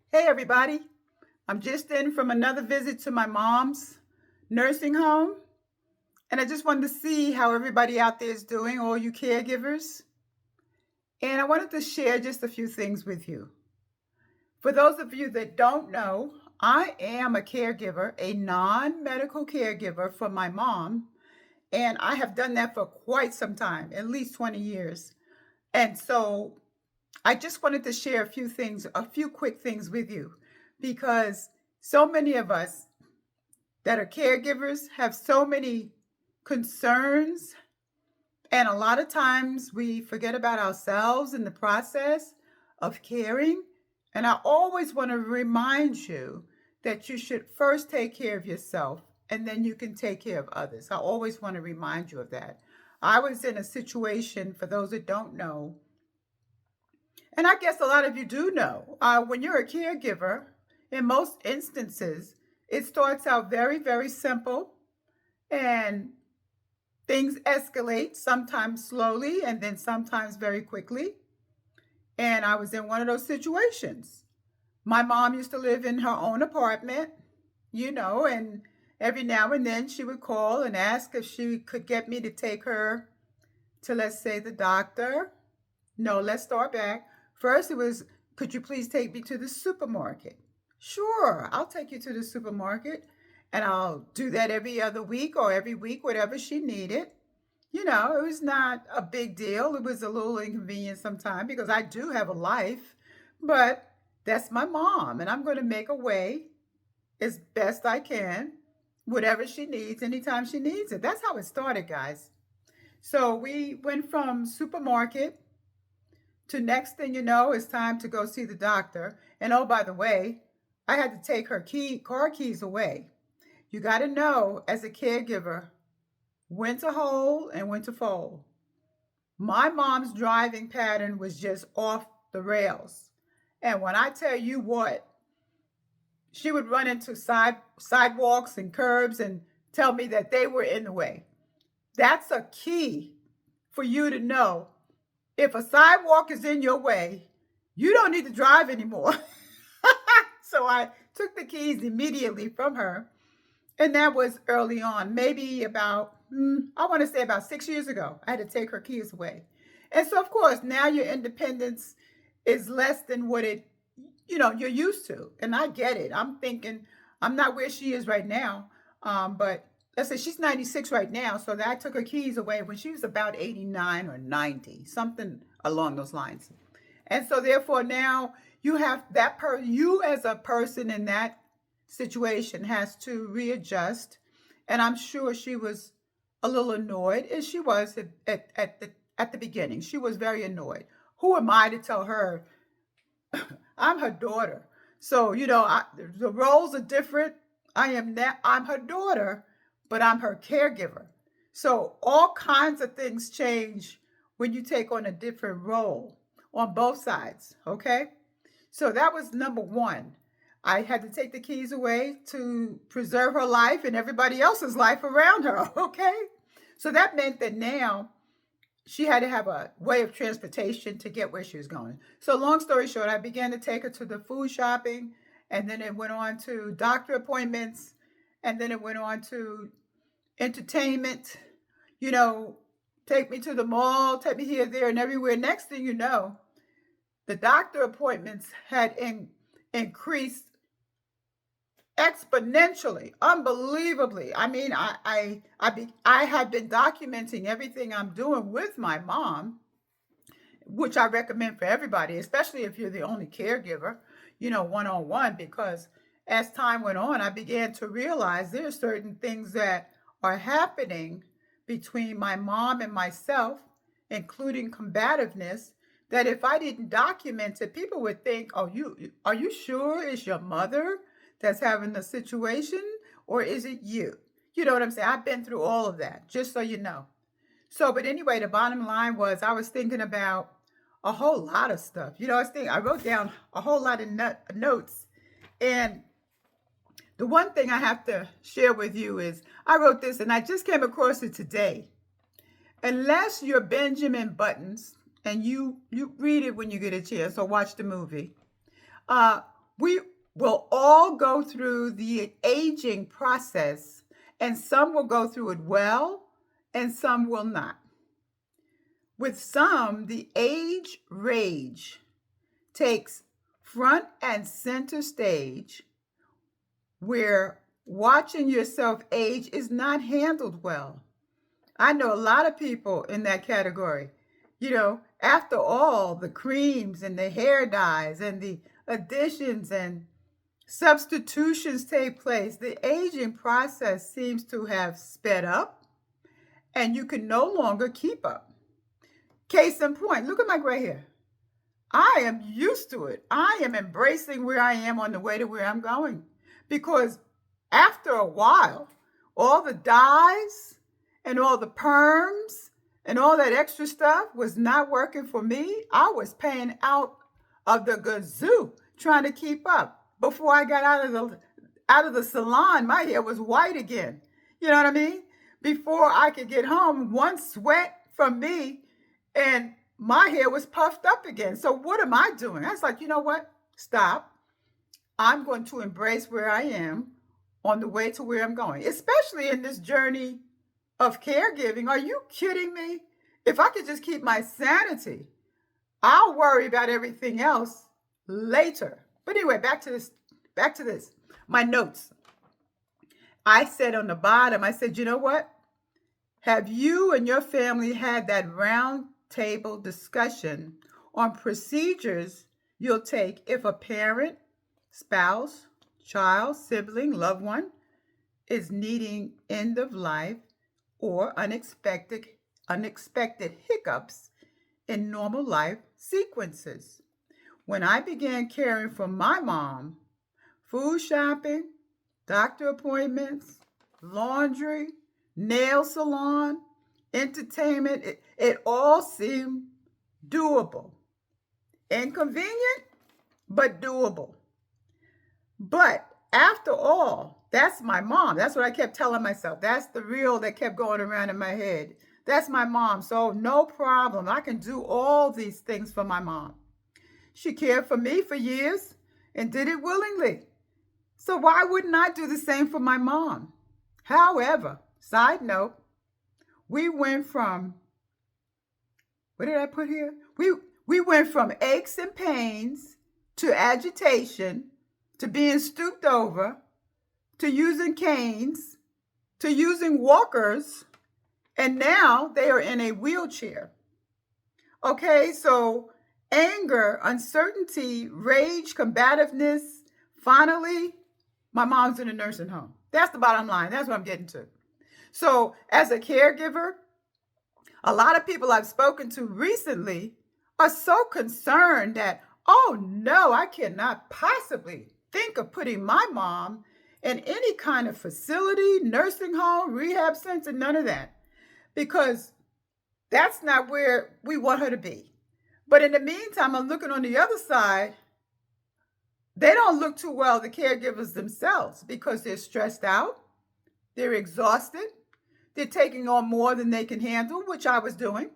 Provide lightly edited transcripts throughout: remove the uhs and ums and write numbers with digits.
Hey, everybody. I'm just in from another visit to my mom's nursing home. And I just wanted to see how everybody out there is doing, all you caregivers. And I wanted to share just a few things with you. For those of you that don't know, I am a caregiver, a non medical caregiver for my mom. And I have done that for quite some time, at least 20 years. And so I just wanted to share a few quick things with you because so many of us that are caregivers have so many concerns, and a lot of times we forget about ourselves in the process of caring. And I always want to remind you that you should first take care of yourself and then you can take care of others. I always want to remind you of that. I was in a situation, for those that don't know, and I guess a lot of you do know, when you're a caregiver, in most instances, it starts out very, very simple and things escalate, sometimes slowly and then sometimes very quickly. And I was in one of those situations. My mom used to live in her own apartment, and every now and then she would call and ask if she could get me to take her to, let's say, the doctor. No, let's start back. First, it was, could you please take me to the supermarket? Sure, I'll take you to the supermarket. And I'll do that every other week or every week, whatever she needed. It was not a big deal. It was a little inconvenient sometimes because I do have a life, but that's my mom, and I'm going to make a way as best I can, whatever she needs, anytime she needs it. That's how it started, guys. So we went from supermarket to, next thing you know, it's time to go see the doctor. And oh, by the way, I had to take her car keys away. You got to know, as a caregiver, when to hold and when to fold. My mom's driving pattern was just off the rails. And when I tell you what, she would run into sidewalks and curbs and tell me that they were in the way. That's a key for you to know. If a sidewalk is in your way, you don't need to drive anymore. So I took the keys immediately from her. And that was early on, maybe about, I want to say about 6 years ago. I had to take her keys away. And so, of course, now your independence is less than what you're used to. And I get it. I'm thinking, I'm not where she is right now. But let's say she's 96 right now. So that I took her keys away when she was about 89 or 90, something along those lines. And so, therefore, now you have you as a person in that situation has to readjust. And I'm sure she was a little annoyed, as she was at the beginning. She was very annoyed. Who am I to tell her? I'm her daughter. So, the roles are different. I'm her daughter, but I'm her caregiver. So all kinds of things change when you take on a different role on both sides. Okay. So that was number one. I had to take the keys away to preserve her life and everybody else's life around her. Okay. So that meant that now she had to have a way of transportation to get where she was going. So, long story short, I began to take her to the food shopping, and then it went on to doctor appointments, and then it went on to entertainment. You know, take me to the mall, take me here, there, and everywhere. Next thing you know, the doctor appointments had increased exponentially, unbelievably. I mean, I had been documenting everything I'm doing with my mom, which I recommend for everybody, especially if you're the only caregiver, one on one, because as time went on, I began to realize there are certain things that are happening between my mom and myself, including combativeness, that if I didn't document it, people would think, "Oh, are you sure it's your mother that's having the situation, or is it you?" You know what I'm saying? I've been through all of that, just so you know. So, but anyway, the bottom line was I was thinking about a whole lot of stuff. I wrote down a whole lot of notes. And the one thing I have to share with you is I wrote this and I just came across it today. Unless you're Benjamin Buttons, and you read it when you get a chance or watch the movie, uh, We will all go through the aging process, and some will go through it well, and some will not. With some, the age rage takes front and center stage, where watching yourself age is not handled well. I know a lot of people in that category. After all the creams and the hair dyes and the additions and substitutions take place, the aging process seems to have sped up and you can no longer keep up. Case in point, look at my gray hair. I am used to it. I am embracing where I am on the way to where I'm going. Because after a while, all the dyes and all the perms and all that extra stuff was not working for me. I was paying out of the gazoo trying to keep up. Before I got out of the salon, my hair was white again. You know what I mean? Before I could get home, one sweat from me and my hair was puffed up again. So what am I doing? I was like, you know what? Stop. I'm going to embrace where I am on the way to where I'm going, especially in this journey of caregiving. Are you kidding me? If I could just keep my sanity, I'll worry about everything else later. But anyway, back to this. My notes. I said on the bottom, I said, you know what? Have you and your family had that round table discussion on procedures you'll take if a parent, spouse, child, sibling, loved one is needing end of life or unexpected hiccups in normal life sequences? When I began caring for my mom, food shopping, doctor appointments, laundry, nail salon, entertainment, it all seemed doable. Inconvenient, but doable. But after all, that's my mom. That's what I kept telling myself. That's the reel that kept going around in my head. That's my mom. So no problem. I can do all these things for my mom. She cared for me for years and did it willingly. So why wouldn't I do the same for my mom? However, side note, we went from, what did I put here? We went from aches and pains to agitation to being stooped over to using canes to using walkers, and now they are in a wheelchair. Okay, so anger, uncertainty, rage, combativeness. Finally, my mom's in a nursing home. That's the bottom line. That's what I'm getting to. So as a caregiver, a lot of people I've spoken to recently are so concerned that, oh no, I cannot possibly think of putting my mom in any kind of facility, nursing home, rehab center, none of that. Because that's not where we want her to be. But in the meantime, I'm looking on the other side. They don't look too well, the caregivers themselves, because they're stressed out, they're exhausted, they're taking on more than they can handle, which I was doing.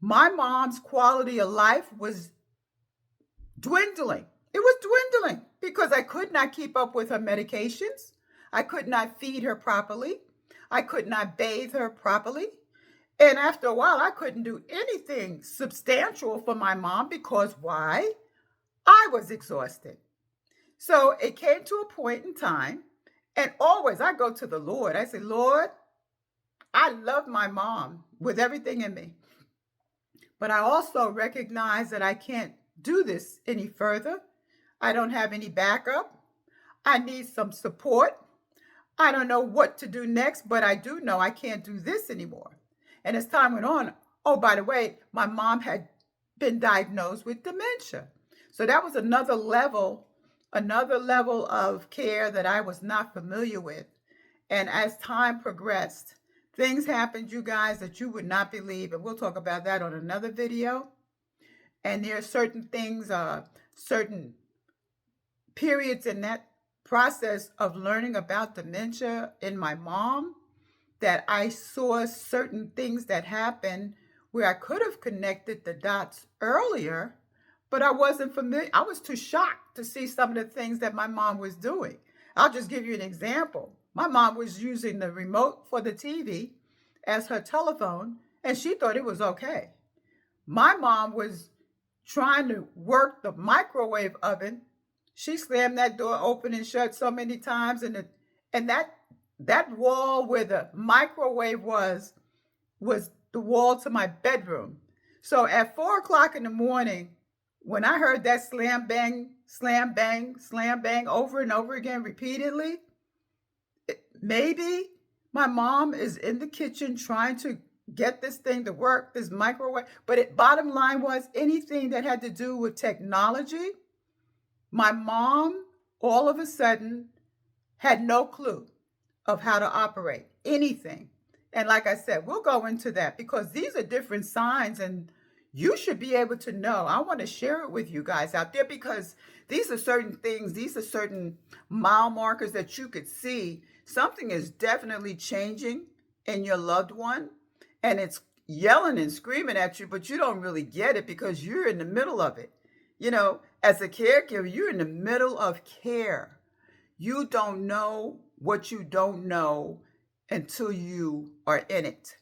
My mom's quality of life was dwindling. It was dwindling because I could not keep up with her medications. I could not feed her properly. I could not bathe her properly. And after a while, I couldn't do anything substantial for my mom because why? I was exhausted. So it came to a point in time, and always I go to the Lord. I say, Lord, I love my mom with everything in me. But I also recognize that I can't do this any further. I don't have any backup. I need some support. I don't know what to do next, but I do know I can't do this anymore. And as time went on, oh, by the way, my mom had been diagnosed with dementia. So that was another level of care that I was not familiar with. And as time progressed, things happened, you guys, that you would not believe. And we'll talk about that on another video. And there are certain things, certain periods in that process of learning about dementia in my mom that I saw certain things that happened where I could have connected the dots earlier, but I wasn't familiar. I was too shocked to see some of the things that my mom was doing. I'll just give you an example. My mom was using the remote for the TV as her telephone, and she thought it was okay. My mom was trying to work the microwave oven. She slammed that door open and shut so many times, and that wall where the microwave was the wall to my bedroom. So at 4 o'clock in the morning, when I heard that slam bang, slam bang, slam bang over and over again repeatedly, maybe my mom is in the kitchen trying to get this thing to work, this microwave. But bottom line was anything that had to do with technology, my mom all of a sudden had no clue of how to operate anything. And like I said, we'll go into that because these are different signs and you should be able to know. I want to share it with you guys out there because these are certain things, these are certain mile markers that you could see. Something is definitely changing in your loved one and it's yelling and screaming at you, but you don't really get it because you're in the middle of it. You know, as a caregiver, you're in the middle of care. You don't know what you don't know until you are in it.